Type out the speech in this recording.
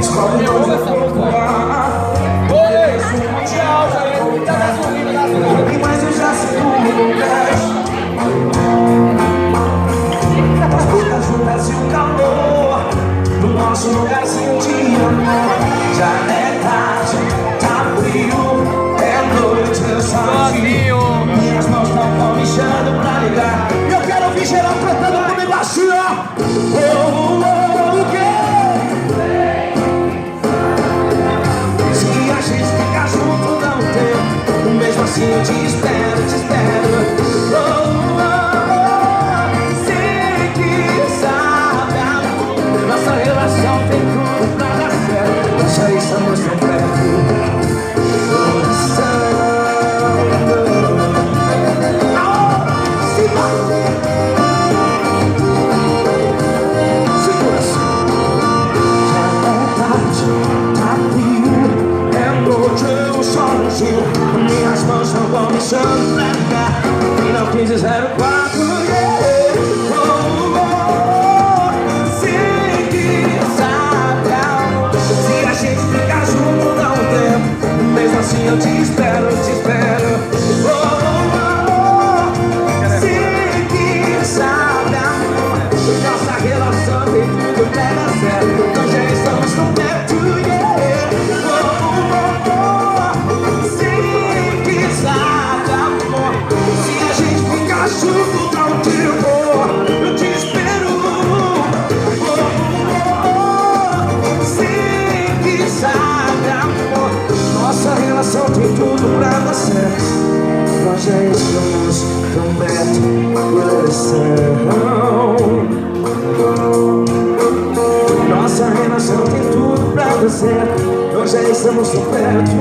Escolhe onde eu vou voar. Beleza mundial, já é muita gasolina. Mas eu já seguro o gás. As bocas juntas e o calor do nosso lugarzinho de amor. Já é tarde, tá frio, é noite, eu sozinho. Minhas mãos não estão me chamando pra ligar. Eu quero ouvir geral cantando comigo assim, ó. Se a gente ficar junto dá um tempo, mesmo assim eu te espero, te espero. Sei que sabe, amor, nossa relação tem tudo pra dar certo. Nós já estamos tão perto. Minhas mãos não vão me chamando pra ligar. Final 1504, yeah. Sei que sabe, amor, se a gente ficar junto dá um tempo, mesmo assim eu te espero, te espero. Sei que sabe, amor, nossa relação tem tudo pra dar certo. Nós já estamos tão perto, yeah. Junto dá um tempo, eu te espero. Sei que sabe, amor, nossa relação tem tudo pra dar certo. Nós já estamos tão perto do céu. Nossa relação tem tudo pra dar certo. Nós já estamos tão perto.